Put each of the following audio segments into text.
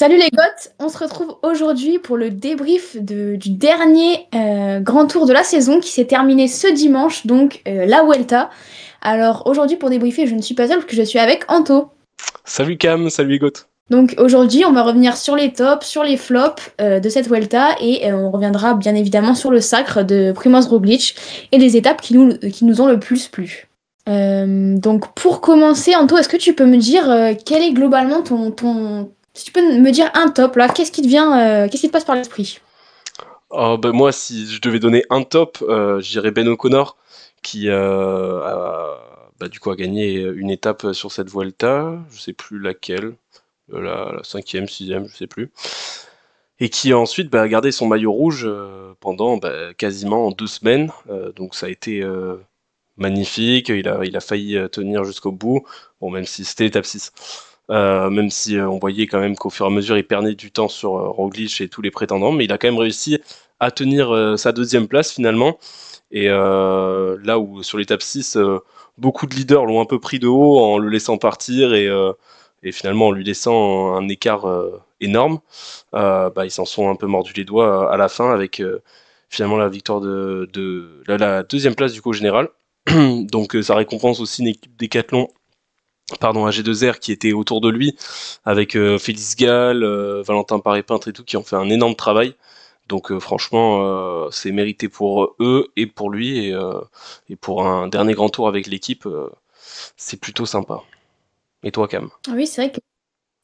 Salut les goths, on se retrouve aujourd'hui pour le débrief du dernier grand tour de la saison qui s'est terminé ce dimanche, donc la Vuelta. Alors aujourd'hui pour débriefer, je ne suis pas seule parce que je suis avec Anto. Salut Cam, salut Egot. Donc aujourd'hui on va revenir sur les tops, sur les flops de cette Vuelta et on reviendra bien évidemment sur le sacre de Primoz Roglic et les étapes qui nous ont le plus plu. Donc pour commencer, Anto, est-ce que tu peux me dire quel est globalement si tu peux me dire un top là, qu'est-ce qui te vient, qu'est-ce qui te passe par l'esprit? Moi, si je devais donner un top, je dirais Ben O'Connor, qui du coup a gagné une étape sur cette Vuelta, je sais plus laquelle, la cinquième, sixième, je sais plus, et qui ensuite a gardé son maillot rouge pendant quasiment 2 semaines, donc ça a été magnifique, il a failli tenir jusqu'au bout, bon même si c'était l'étape 6. Même si on voyait quand même qu'au fur et à mesure il perdait du temps sur Roglic et tous les prétendants, mais il a quand même réussi à tenir sa deuxième place finalement. Et là où sur l'étape 6, beaucoup de leaders l'ont un peu pris de haut en le laissant partir et finalement en lui laissant un écart énorme, ils s'en sont un peu mordus les doigts à la fin avec finalement la victoire la deuxième place du coup au général. Donc ça récompense aussi une équipe Décathlon, pardon, AG2R qui était autour de lui, avec Félix Gall, Valentin Paré-Peintre et tout, qui ont fait un énorme travail. Donc franchement, c'est mérité pour eux et pour lui, et pour un dernier grand tour avec l'équipe, c'est plutôt sympa. Et toi, Cam? Oui, c'est vrai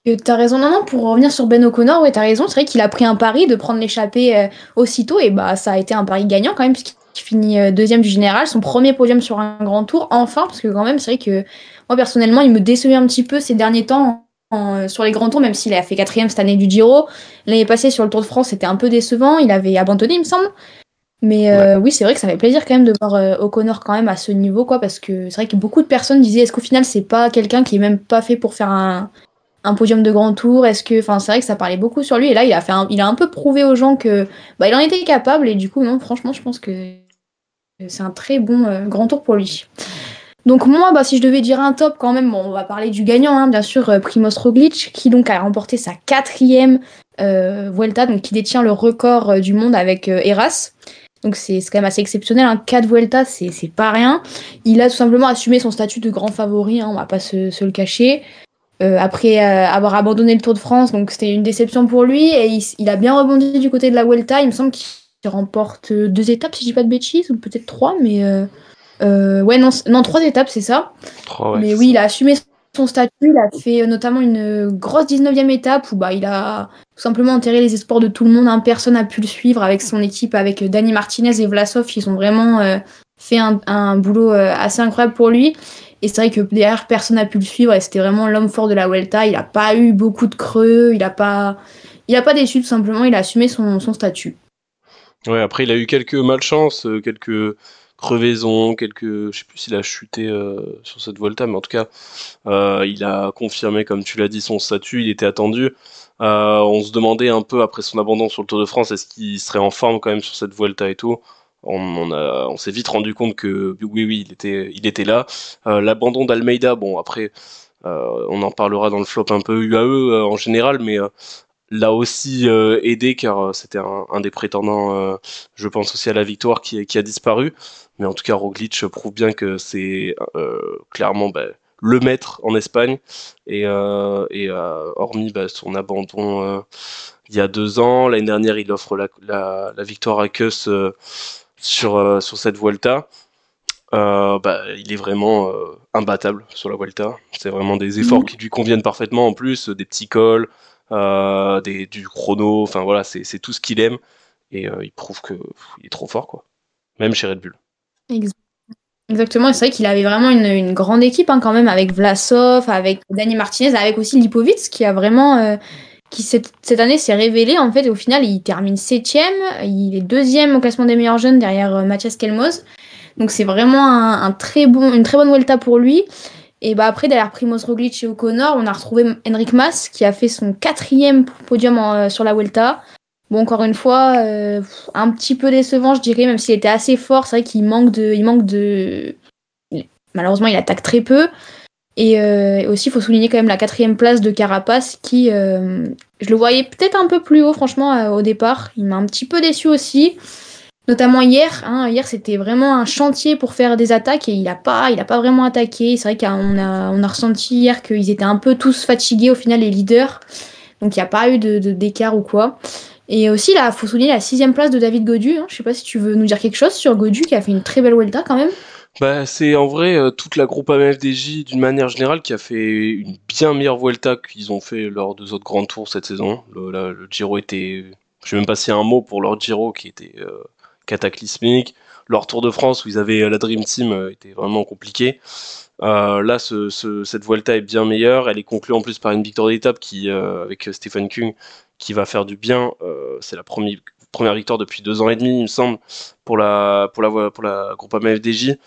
que t'as raison. Non, non, pour revenir sur Ben O'Connor, ouais, t'as raison. C'est vrai qu'il a pris un pari de prendre l'échappée aussitôt et bah ça a été un pari gagnant quand même puisqu'il finit deuxième du général, son premier podium sur un grand tour, enfin, parce que quand même, c'est vrai que moi personnellement, il me décevait un petit peu ces derniers temps sur les grands tours, même s'il a fait quatrième cette année du Giro. L'année passée sur le Tour de France, c'était un peu décevant. Il avait abandonné, il me semble. Mais Ouais. oui, c'est vrai que ça fait plaisir quand même de voir O'Connor quand même à ce niveau, quoi, parce que c'est vrai que beaucoup de personnes disaient est-ce qu'au final, c'est pas quelqu'un qui est même pas fait pour faire un podium de grand tour? Est-ce que, enfin, c'est vrai que ça parlait beaucoup sur lui, et là, il a un peu prouvé aux gens que bah, il en était capable, et du coup, non, franchement, je pense que c'est un très bon grand tour pour lui. Donc moi, bah, si je devais dire un top quand même, bon, on va parler du gagnant, hein, bien sûr, Primoz Roglic, qui donc a remporté sa quatrième Vuelta, donc qui détient le record du monde avec Heras. Donc c'est quand même assez exceptionnel, hein. 4 Vuelta, c'est pas rien. Il a tout simplement assumé son statut de grand favori, hein, on va pas se le cacher. Après avoir abandonné le Tour de France, donc c'était une déception pour lui, et il a bien rebondi du côté de la Vuelta. Il me semble qu'il remporte 2 étapes, si je dis pas de bêtises, ou peut-être 3, mais ouais, non, non, 3 étapes, c'est ça. 3, ouais, Mais c'est oui, ça. il a assumé son statut. Il a fait notamment une grosse 19e étape où bah, il a tout simplement enterré les espoirs de tout le monde, hein. Personne n'a pu le suivre avec son équipe, avec Dani Martinez et Vlasov. Ils ont vraiment fait un boulot assez incroyable pour lui. Et c'est vrai que derrière, personne n'a pu le suivre. Et c'était vraiment l'homme fort de la Vuelta. Il n'a pas eu beaucoup de creux. Il a pas déçu, tout simplement. Il a assumé son statut. Ouais, après, il a eu quelques malchances, quelques crevaisons, je sais plus s'il a chuté sur cette Volta, mais en tout cas, il a confirmé, comme tu l'as dit, son statut, il était attendu. On se demandait un peu après son abandon sur le Tour de France, est-ce qu'il serait en forme quand même sur cette Vuelta et tout. On s'est vite rendu compte que oui, oui, il était là. L'abandon d'Almeida, bon, après, on en parlera dans le flop un peu UAE en général, mais l'a aussi aidé car c'était un des prétendants, je pense aussi à la victoire qui a disparu. Mais en tout cas, Roglic prouve bien que c'est clairement le maître en Espagne. Et hormis son abandon il y a 2 ans, l'année dernière, il offre la victoire à Kuss sur cette Vuelta. Il est vraiment imbattable sur la Vuelta. C'est vraiment des efforts qui lui conviennent parfaitement en plus, des petits cols, du chrono, enfin voilà, c'est tout ce qu'il aime et il prouve que il est trop fort quoi. Même chez Red Bull. Exactement, et c'est vrai qu'il avait vraiment une grande équipe, hein, quand même, avec Vlasov, avec Dani Martinez, avec aussi Lipovic, qui a vraiment, qui cette année s'est révélé, en fait, et au final, il termine septième, il est deuxième au classement des meilleurs jeunes derrière Mathias Kelmoz, donc c'est vraiment une très bonne Vuelta pour lui. Et bah après, derrière Primoz Roglic et O'Connor, on a retrouvé Enric Mas, qui a fait son quatrième podium sur la Vuelta. Bon, encore une fois, un petit peu décevant, je dirais, même s'il était assez fort. C'est vrai qu'il manque de. Malheureusement, il attaque très peu. Et aussi, il faut souligner quand même la quatrième place de Carapace, qui Je le voyais peut-être un peu plus haut, franchement, au départ. Il m'a un petit peu déçu aussi. Notamment hier. Hier, c'était vraiment un chantier pour faire des attaques et il a pas vraiment attaqué. C'est vrai qu'on a ressenti hier qu'ils étaient un peu tous fatigués, au final, les leaders. Donc, il n'y a pas eu d'écart ou quoi. Et aussi, là, il faut souligner la 6e place de David Gaudu. Je sais pas si tu veux nous dire quelque chose sur Gaudu, qui a fait une très belle Vuelta quand même. Bah, c'est en vrai toute la groupe AMFDJ d'une manière générale qui a fait une bien meilleure Vuelta qu'ils ont fait lors de autres grands tours cette saison. Le Giro était, je sais même pas s'il y a un mot pour leur Giro qui était cataclysmique. Leur Tour de France où ils avaient la Dream Team était vraiment compliqué. Là, cette Vuelta est bien meilleure. Elle est conclue en plus par une victoire d'étape avec Stephen Kung qui va faire du bien. C'est la première victoire depuis 2 ans et demi, il me semble, pour la Groupama FDJ.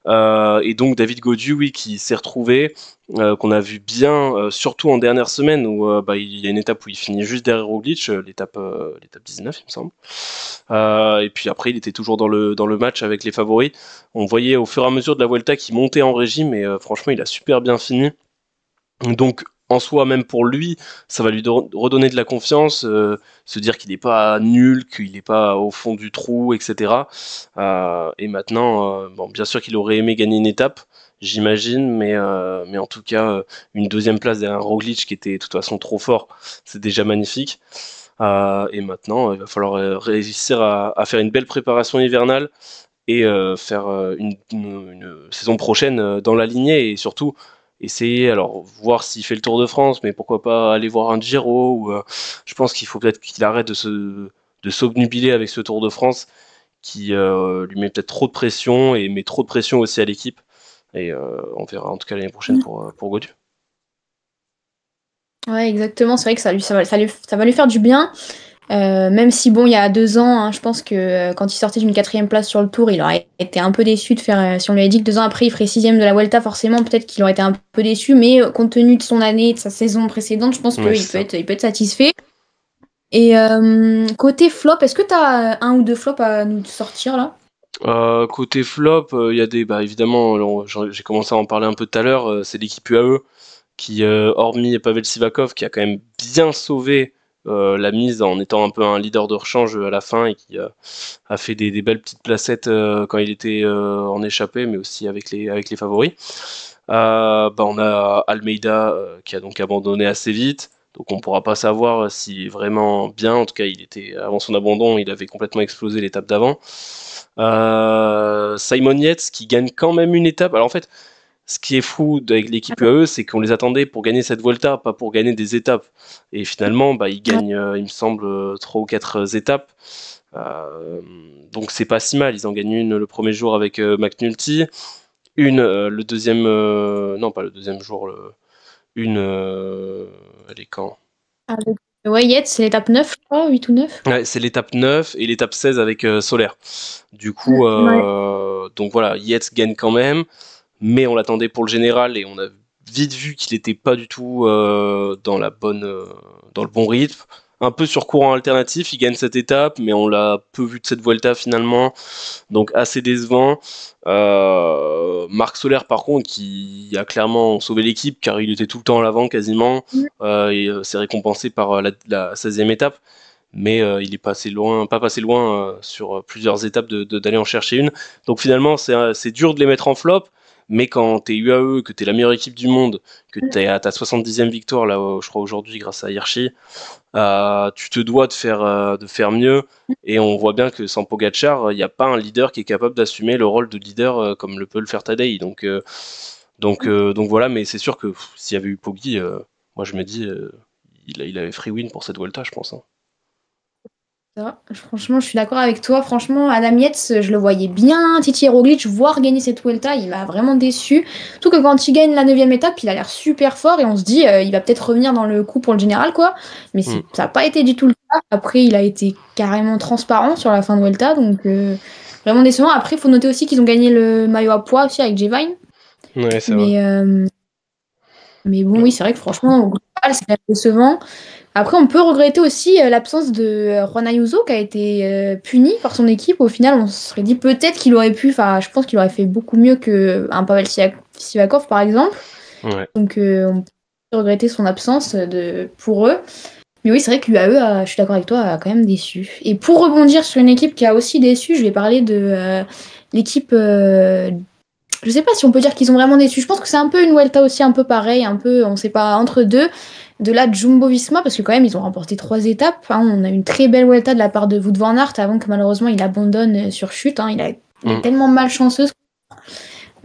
Et donc David Gaudu, oui, qui s'est retrouvé, qu'on a vu bien, surtout en dernière semaine, où il y a une étape où il finit juste derrière Roglic, l'étape 19, il me semble. Et puis après, il était toujours dans le match avec les favoris. On voyait au fur et à mesure de la Vuelta qu'il montait en régime, et franchement, il a super bien fini. Donc, en soi, même pour lui, ça va lui redonner de la confiance, se dire qu'il n'est pas nul, qu'il n'est pas au fond du trou, etc. Et maintenant, bon, bien sûr qu'il aurait aimé gagner une étape, j'imagine, mais en tout cas, une 2e place derrière Roglic qui était de toute façon trop fort, c'est déjà magnifique. Et maintenant, il va falloir réussir à faire une belle préparation hivernale et faire une saison prochaine dans la lignée et surtout essayer, alors voir s'il fait le Tour de France, mais pourquoi pas aller voir un Giro ou je pense qu'il faut peut-être qu'il arrête de s'obnubiler avec ce Tour de France qui lui met peut-être trop de pression et met trop de pression aussi à l'équipe et on verra en tout cas l'année prochaine pour Gaudu. Ouais, exactement. C'est vrai que ça va lui faire du bien. Même si, bon, il y a 2 ans, je pense que quand il sortait d'une 4e place sur le Tour, il aurait été un peu déçu de faire. Si on lui avait dit que 2 ans après, il ferait 6e de la Vuelta, forcément, peut-être qu'il aurait été un peu déçu. Mais compte tenu de son année, de sa saison précédente, je pense Ouais, qu'il peut être satisfait. Et côté flop, est-ce que tu as un ou deux flops à nous sortir là? Côté flop, il y a évidemment, j'ai commencé à en parler un peu tout à l'heure, c'est l'équipe UAE qui, hormis Pavel Sivakov, qui a quand même bien sauvé la mise en étant un peu un leader de rechange à la fin et qui a fait des belles petites placettes quand il était en échappée, mais aussi avec les favoris. On a Almeida qui a donc abandonné assez vite. Donc on ne pourra pas savoir s'il est vraiment bien. En tout cas, avant son abandon, il avait complètement explosé l'étape d'avant. Simon Yates qui gagne quand même une étape. Alors en fait, ce qui est fou avec l'équipe UAE, c'est qu'on les attendait pour gagner cette Vuelta, pas pour gagner des étapes. Et finalement, ils gagnent, il me semble, 3 ou 4 étapes. Donc c'est pas si mal. Ils en gagnent une le premier jour avec McNulty, une le deuxième, non pas le deuxième jour, une, elle est quand? Ouais, Yates, c'est l'étape 9, je crois, 8 ou 9. Ouais, c'est l'étape 9 et l'étape 16 avec Solaire. Du coup, Ouais. donc voilà, Yates gagne quand même, mais on l'attendait pour le général et on a vite vu qu'il n'était pas du tout dans le bon rythme. Un peu sur courant alternatif, il gagne cette étape, mais on l'a peu vu de cette Vuelta finalement, donc assez décevant. Marc Soler par contre, qui a clairement sauvé l'équipe car il était tout le temps à l'avant quasiment, et c'est récompensé par la 16e étape mais il est pas passé loin sur plusieurs étapes d'aller en chercher une. Donc finalement, c'est dur de les mettre en flop, mais quand t'es UAE, que t'es la meilleure équipe du monde, que t'es à ta 70e victoire, là, je crois aujourd'hui, grâce à Hirschi, tu te dois de faire mieux. Et on voit bien que sans Pogacar, il n'y a pas un leader qui est capable d'assumer le rôle de leader comme le peut le faire Tadej. Donc voilà, mais c'est sûr que s'il y avait eu Poggi, moi je me dis, il avait free win pour cette Vuelta, je pense. Hein. Franchement, je suis d'accord avec toi. Franchement, Adam Yates, je le voyais bien Titi Roglic voir gagner cette Vuelta. Il m'a vraiment déçu. Surtout que quand il gagne la 9e étape, il a l'air super fort et on se dit, il va peut-être revenir dans le coup pour le général, quoi. Mais ça n'a pas été du tout le cas. Après, il a été carrément transparent sur la fin de Vuelta. Donc, vraiment décevant. Après, il faut noter aussi qu'ils ont gagné le maillot à poids aussi avec J-Vine. Ouais, c'est vrai. Mais bon, oui, c'est vrai que franchement, au global, c'est décevant. Après, on peut regretter aussi l'absence de Juan Ayuso qui a été puni par son équipe. Au final, on se serait dit peut-être qu'il aurait pu, enfin, je pense qu'il aurait fait beaucoup mieux qu'un Pavel Sivakov, par exemple. Ouais. Donc, on peut regretter son absence pour eux. Mais oui, c'est vrai que l'UAE, je suis d'accord avec toi, a quand même déçu. Et pour rebondir sur une équipe qui a aussi déçu, je vais parler de l'équipe. Je sais pas si on peut dire qu'ils ont vraiment déçu. Je pense que c'est un peu une Vuelta aussi, un peu pareil, un peu, on sait pas, entre deux. De la Jumbo-Visma, parce que quand même, ils ont remporté 3 étapes. Hein. On a une très belle Vuelta de la part de Wout van Aert avant que malheureusement il abandonne sur chute. Hein. Il est tellement malchanceux.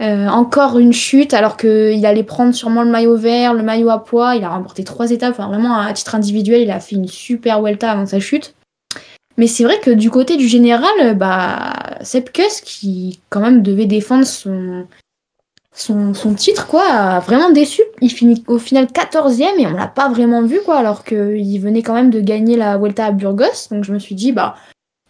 Encore une chute alors qu'il allait prendre sûrement le maillot vert, le maillot à pois. Il a remporté 3 étapes. Enfin, vraiment, à titre individuel, il a fait une super Vuelta avant sa chute. Mais c'est vrai que du côté du général, Sepp Kuss, qui quand même devait défendre son titre, quoi, a vraiment déçu. Il finit au final 14e et on l'a pas vraiment vu, quoi, alors qu'il venait quand même de gagner la Vuelta à Burgos. Donc je me suis dit,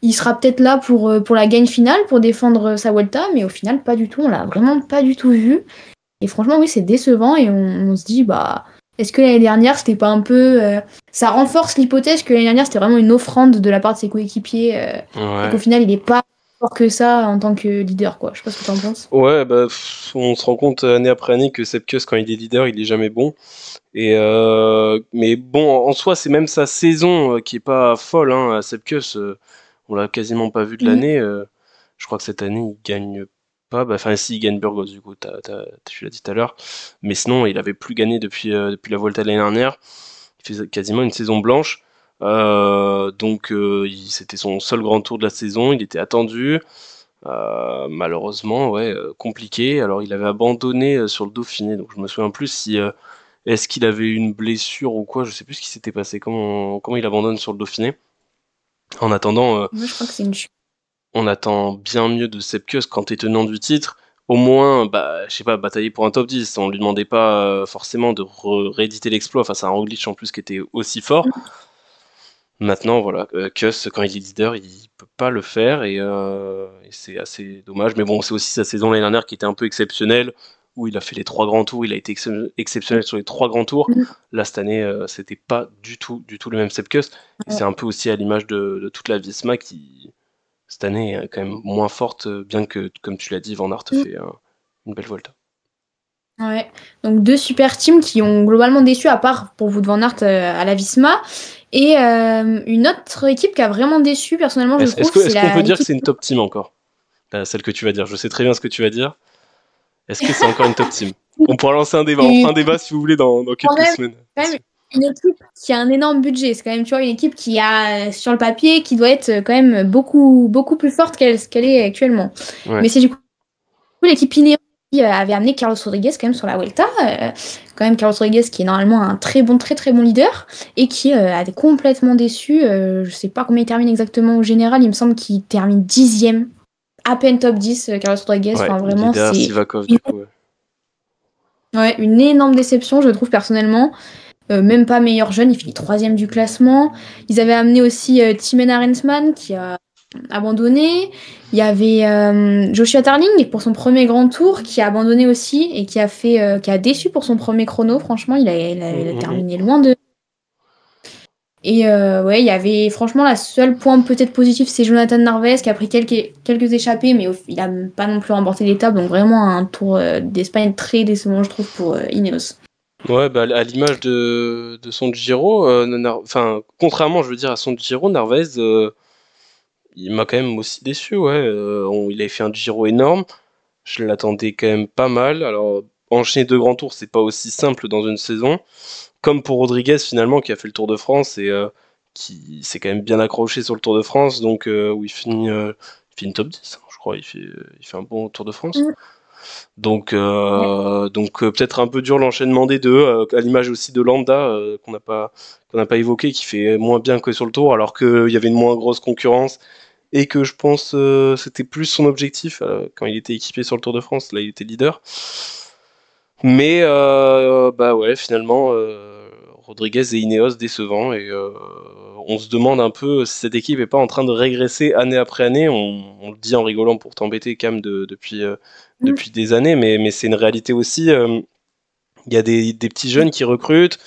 il sera peut-être là pour la gagne finale, pour défendre sa Vuelta, mais au final, pas du tout. On l'a vraiment pas du tout vu. Et franchement, oui, c'est décevant et on se dit, est-ce que l'année dernière, c'était pas un peu. Ça renforce l'hypothèse que l'année dernière, c'était vraiment une offrande de la part de ses coéquipiers et qu'au Ouais. final, il est pas fort que ça en tant que leader, quoi. Je sais pas ce que t'en penses. Ouais, on se rend compte année après année que Sepp Kuss, quand il est leader, il est jamais bon. Mais bon, en soi, c'est même sa saison qui est pas folle. Hein. Sepp Kuss, on l'a quasiment pas vu de Mhm. l'année. Je crois que cette année, il gagne pas. Enfin, si, il gagne Burgos, du coup, tu l'as dit tout à l'heure. Mais sinon, il avait plus gagné depuis la Volta de l'année dernière. Il fait quasiment une saison blanche. C'était son seul grand tour de la saison. Il était attendu. Malheureusement, ouais, compliqué. Alors, il avait abandonné sur le Dauphiné, donc je me souviens plus si est-ce qu'il avait une blessure ou quoi. Je sais plus ce qui s'était passé. Comment il abandonne sur le Dauphiné. En attendant, Moi, je crois que c'est une chute. on attend bien mieux de Sepp Kuss quand t'es tenant du titre. Au moins, je sais pas, batailler pour un top 10. On lui demandait pas forcément de rééditer l'exploit face à un Roglic en plus qui était aussi fort. Maintenant, voilà, Kuss, quand il est leader, il peut pas le faire et c'est assez dommage. Mais bon, c'est aussi sa saison l'année dernière qui était un peu exceptionnelle, où il a fait les 3 grands tours, il a été exceptionnel sur les 3 grands tours. Là, cette année, c'était pas du tout le même Sepp Kuss. Et c'est un peu aussi à l'image de toute la Visma qui, cette année, est quand même moins forte, bien que, comme tu l'as dit, Van Aert fait une belle Volta. Ouais. Donc deux super teams qui ont globalement déçu, à part pour Wout van Aert à la Visma. Et une autre équipe qui a vraiment déçu, personnellement, je trouve, c'est Est-ce qu'on peut dire que l'équipe. c'est une top team encore? Celle que tu vas dire. Je sais très bien ce que tu vas dire. Est-ce que c'est encore une top team? On pourra lancer un débat. On fera un Et débat si vous voulez dans quand quelques même, semaines. quand même une équipe qui a un énorme budget. C'est quand même, tu vois, une équipe qui a, sur le papier, qui doit être quand même beaucoup, beaucoup plus forte qu'elle est actuellement. Ouais. Mais c'est du coup l'équipe Ineos qui avait amené Carlos Rodriguez quand même sur la Vuelta. Quand même Carlos Rodriguez qui est normalement un très très bon leader et qui a été complètement déçu. Je sais pas combien il termine exactement au général. Il me semble qu'il termine 10e, à peine top 10, Carlos Rodriguez. Ouais, Enfin, il est vraiment, derrière c'est Sivakov du coup. Ouais. une énorme déception, je trouve personnellement. Même pas meilleur jeune, il finit 3e du classement. Ils avaient amené aussi Timen Arensman qui a abandonné. Il y avait Joshua Tarling pour son premier grand tour qui a abandonné aussi et qui a déçu pour son premier chrono. Franchement, il a Mm. terminé loin de. Et ouais, il y avait franchement la seule point peut-être positif, c'est Jonathan Narvaez qui a pris quelques échappées, mais il a pas non plus remporté l'étape. Donc vraiment un tour d'Espagne très décevant, je trouve, pour Ineos. Ouais, à l'image de son Giro, enfin, contrairement, je veux dire, à son Giro, Narvaez, il m'a quand même aussi déçu, ouais. Il avait fait un Giro énorme. Je l'attendais quand même pas mal. Alors, enchaîner 2 grands tours, c'est pas aussi simple dans une saison. Comme pour Rodriguez, finalement, qui a fait le Tour de France et qui s'est quand même bien accroché sur le Tour de France, donc où il finit top 10, hein, je crois. Il fait un bon Tour de France. Mm. Donc peut-être un peu dur l'enchaînement des deux, à l'image aussi de Landa, qu'on n'a pas évoqué, qui fait moins bien que sur le Tour, alors qu'il y avait une moins grosse concurrence et que je pense c'était plus son objectif quand il était équipé sur le Tour de France. Là, il était leader. Mais bah ouais, finalement, Rodriguez et Ineos décevants et on se demande un peu si cette équipe est pas en train de régresser année après année. On le dit en rigolant pour t'embêter, Cam, Mm. depuis des années, mais c'est une réalité aussi. Il y a des petits jeunes qui recrutent,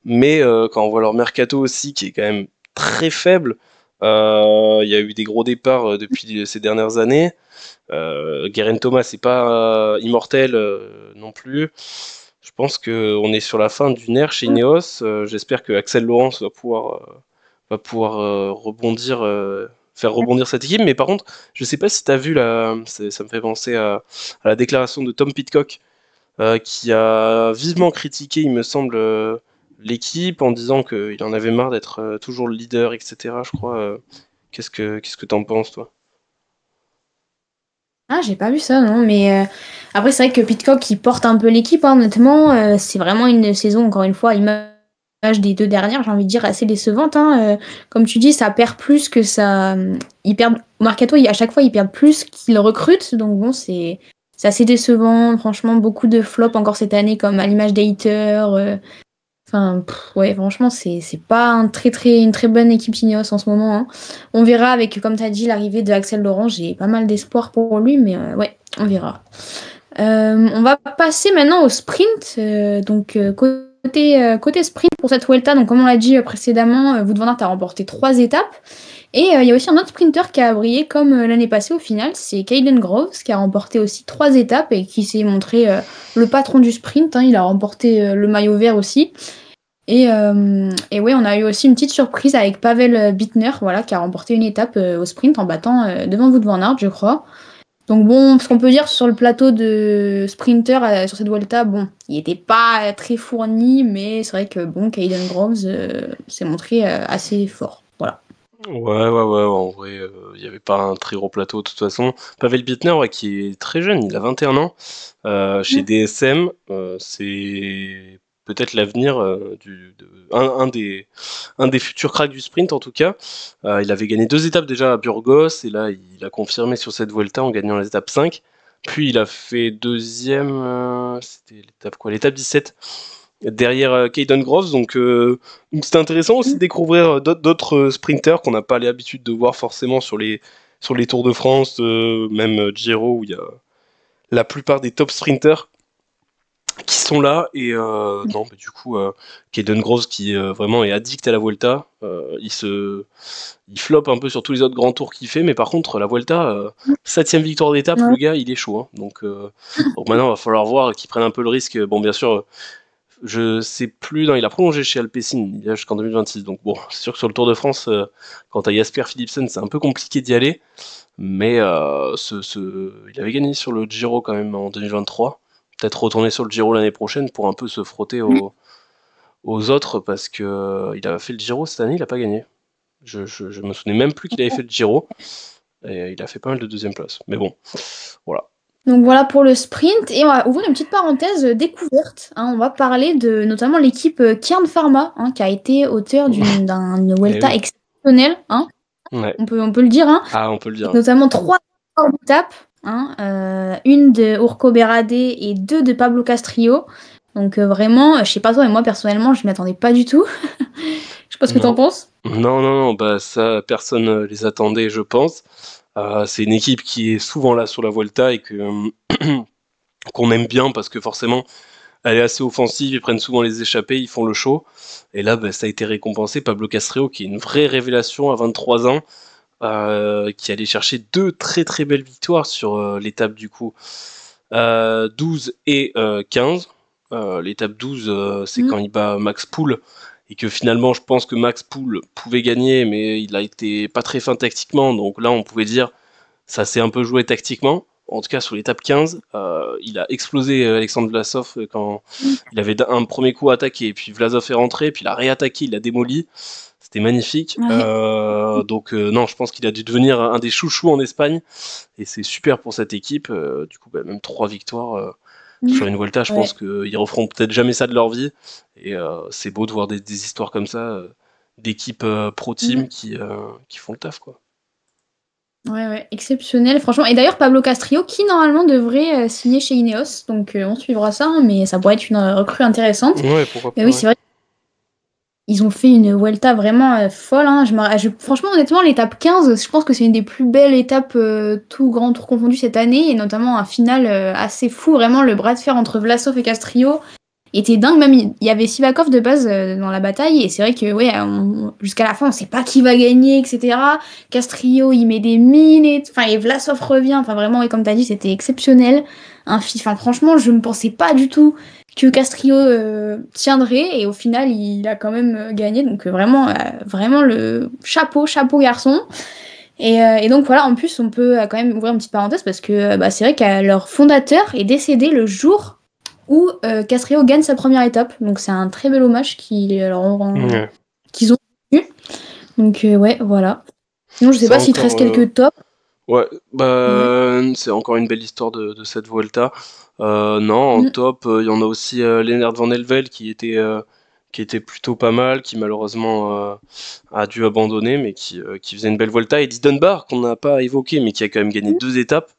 mais quand on voit leur mercato aussi, qui est quand même très faible, il y a eu des gros départs depuis ces dernières années. Guerin Thomas, c'est pas immortel non plus. Je pense qu'on est sur la fin d'une ère chez Ineos. J'espère que Axel Laurence va pouvoir rebondir, faire rebondir cette équipe. Mais par contre, je sais pas si tu as vu ça me fait penser à la déclaration de Tom Pidcock, qui a vivement critiqué, il me semble, l'équipe en disant qu'il en avait marre d'être toujours le leader, etc. Je crois. Qu'est-ce que t'en penses, toi? Ah, j'ai pas vu ça, non, mais après, c'est vrai que Pitcock, il porte un peu l'équipe, hein, honnêtement. C'est vraiment une saison, encore une fois, à l'image des deux dernières, j'ai envie de dire, assez décevante, hein. Comme tu dis, ça perd plus que ça. Ils perdent. Au Mercato, à chaque fois, ils perdent plus qu'ils recrutent, donc bon, c'est assez décevant. Franchement, beaucoup de flops encore cette année, comme à l'image des haters. Enfin, ouais, franchement, c'est pas une très bonne équipe Ineos en ce moment, hein. On verra avec, comme tu as dit, l'arrivée de Axel Laurent. J'ai pas mal d'espoir pour lui, mais ouais, on verra. On va passer maintenant au sprint. Côté sprint pour cette Vuelta, donc comme on l'a dit précédemment, Wout van Aert a remporté 3 étapes. Et il y a aussi un autre sprinter qui a brillé comme l'année passée au final, c'est Caden Groves qui a remporté aussi 3 étapes et qui s'est montré le patron du sprint, hein. Il a remporté le maillot vert aussi. Et ouais, on a eu aussi une petite surprise avec Pavel Bittner, voilà, qui a remporté une étape au sprint en battant devant Wout van Aert, je crois. Donc bon, ce qu'on peut dire sur le plateau de sprinter sur cette Vuelta, bon, il était pas très fourni, mais c'est vrai que bon, Caden Groves s'est montré assez fort. Voilà. Ouais, ouais, ouais, en vrai, il n'y avait pas un très gros plateau de toute façon. Pavel Bittner, ouais, qui est très jeune, il a 21 ans, chez DSM, c'est peut-être l'avenir, un des futurs cracks du sprint en tout cas. Il avait gagné 2 étapes déjà à Burgos, et là il a confirmé sur cette Vuelta en gagnant l'étape 5. Puis il a fait deuxième, c'était l'étape quoi? L'étape 17 derrière Caden Groves. Donc c'était intéressant aussi de découvrir d'autres sprinters qu'on n'a pas l'habitude de voir forcément sur les Tours de France, même Giro, où il y a la plupart des top sprinters qui sont là. Et non, mais du coup, Caden Groves qui vraiment est addict à la Vuelta, il floppe un peu sur tous les autres grands tours qu'il fait, mais par contre, la Vuelta, 7ème victoire d'étape, Ouais. le gars, il est chaud, hein. Donc maintenant, il va falloir voir qu'il prenne un peu le risque. Bon, bien sûr, je sais plus, non, il a prolongé chez Alpecin, il y a jusqu'en 2026. Donc bon, c'est sûr que sur le Tour de France, quand t'as Jasper Philipsen, c'est un peu compliqué d'y aller. Mais il avait gagné sur le Giro quand même en 2023. Peut-être retourner sur le Giro l'année prochaine pour un peu se frotter aux autres, parce que il a fait le Giro cette année, il a pas gagné. Je me souvenais même plus qu'il avait fait le Giro. Et il a fait pas mal de deuxième place. Mais bon, voilà. Donc voilà pour le sprint. Et on va ouvrir une petite parenthèse découverte, hein. On va parler de notamment l'équipe Kern Pharma, hein, qui a été auteur d'une Eh Vuelta oui. exceptionnelle, hein. Ouais. On peut le dire, hein. Ah, on peut le dire. Notamment 3 étapes, hein, une de Urco Berade et 2 de Pablo Castrillo. Donc vraiment, je sais pas toi, mais moi personnellement, je m'y attendais pas du tout. Je sais pas ce que t'en Non. penses. Non, non, non, bah ça, personne les attendait, je pense. C'est une équipe qui est souvent là sur la Volta et qu'on aime bien parce que forcément, elle est assez offensive, ils prennent souvent les échappées, ils font le show. Et là, bah, ça a été récompensé. Pablo Castrillo, qui est une vraie révélation à 23 ans, qui allait chercher 2 très très belles victoires sur l'étape du coup 12 et 15. L'étape 12, c'est Mm. quand il bat Max Poole, et que finalement je pense que Max Poole pouvait gagner, mais il a été pas très fin tactiquement, donc là on pouvait dire ça s'est un peu joué tactiquement. En tout cas sur l'étape 15, il a explosé Alexandre Vlasov quand il avait un premier coup attaqué, et puis Vlasov est rentré, puis il a réattaqué, il a démoli. C'était magnifique. Ouais. Non, je pense qu'il a dû devenir un des chouchous en Espagne, et c'est super pour cette équipe. Du coup, bah, même 3 victoires sur une Volta, je pense Ouais. qu'ils referont peut-être jamais ça de leur vie. Et c'est beau de voir des histoires comme ça, d'équipes pro team Mm. qui font le taf, quoi. Ouais, ouais, exceptionnel, franchement. Et d'ailleurs, Pablo Castrillo, qui normalement devrait signer chez Ineos, donc on suivra ça, hein, mais ça pourrait être une recrue intéressante. Ouais, pourquoi Mais pas, oui, ouais. c'est vrai, ils ont fait une Vuelta vraiment folle, hein. Franchement, honnêtement, l'étape 15, je pense que c'est une des plus belles étapes, tout grand tour confondu cette année, et notamment un final assez fou, vraiment le bras de fer entre Vlasov et Castrillo. était dingue. Même il y avait Sivakov de base dans la bataille et c'est vrai que ouais, jusqu'à la fin on sait pas qui va gagner, etc. Castrillo il met des mines et Vlasov revient. Enfin vraiment, et comme tu as dit, c'était exceptionnel. Enfin franchement, je ne pensais pas du tout que Castrillo tiendrait et au final il a quand même gagné. Donc vraiment le chapeau garçon. Et donc voilà, en plus, on peut quand même ouvrir une petite parenthèse parce que c'est vrai que leur fondateur est décédé le jour où Castrillo gagne sa première étape. Donc c'est un très bel hommage qu'ils ont eu. Donc ouais, voilà. Sinon, je sais pas s'il te reste quelques tops. Ouais, Ouais. c'est encore une belle histoire de cette Vuelta. Non, en top, il y en a aussi Lennart Van Elvel qui était plutôt pas mal, qui malheureusement a dû abandonner, mais qui faisait une belle Vuelta. Et Eddie Dunbar, qu'on n'a pas évoqué, mais qui a quand même gagné 2 étapes.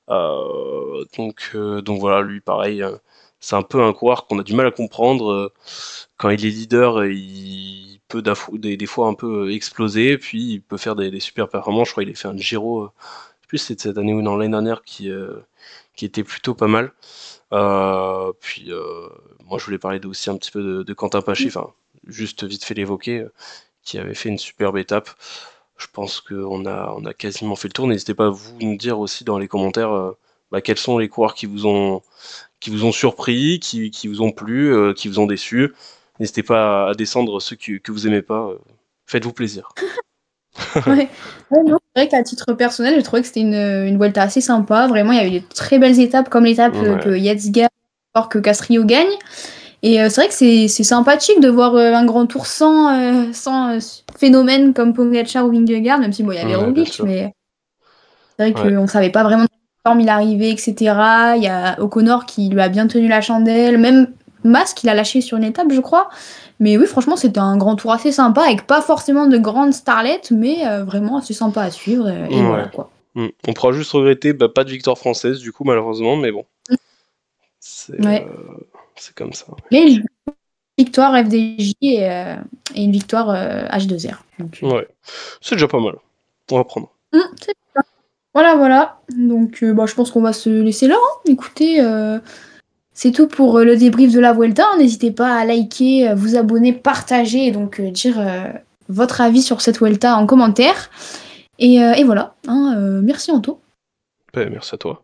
Donc voilà, lui pareil, c'est un peu un coureur qu'on a du mal à comprendre. Quand il est leader, il peut des fois un peu exploser, puis il peut faire des super performances. Je crois qu'il a fait un Giro, je sais plus si c'était cette année ou non, l'année dernière, qui était plutôt pas mal. Puis moi je voulais parler aussi un petit peu de Quentin Paché, enfin juste vite fait l'évoquer, qui avait fait une superbe étape. Je pense qu'on a quasiment fait le tour. N'hésitez pas à vous nous dire aussi dans les commentaires quels sont les coureurs qui vous ont surpris, qui vous ont plu, qui vous ont déçu. N'hésitez pas à descendre ceux que vous aimez pas. Faites-vous plaisir. Ouais. Ouais, non, c'est vrai qu'à titre personnel, j'ai trouvé que c'était une Vuelta assez sympa. Vraiment, il y a eu des très belles étapes, comme l'étape que Ouais. Yates gagne, alors que Castrillo gagne. Et c'est vrai que c'est sympathique de voir un grand tour sans phénomène comme Pogacar ou Vingegaard, même si bon, il y avait Ouais, bien Roglic, sûr. mais c'est vrai Ouais. qu'on ne savait pas vraiment de quelle forme il arrivait, etc. Il y a O'Connor qui lui a bien tenu la chandelle, même Mas qu'il a lâché sur une étape, je crois. Mais oui, franchement, c'était un grand tour assez sympa, avec pas forcément de grandes starlettes, mais vraiment assez sympa à suivre. Et voilà Ouais. quoi. On pourra juste regretter pas de victoire française du coup malheureusement, mais bon, c'est Ouais. comme ça. Mais une victoire FDJ et une victoire H2R. Donc, Ouais, c'est déjà pas mal. On va prendre. c'est ça. Voilà. Donc, je pense qu'on va se laisser là, hein. Écoutez, c'est tout pour le débrief de la Vuelta. N'hésitez pas à liker, vous abonner, partager et donc dire votre avis sur cette Vuelta en commentaire. Et voilà, hein, merci Anto. Merci à toi.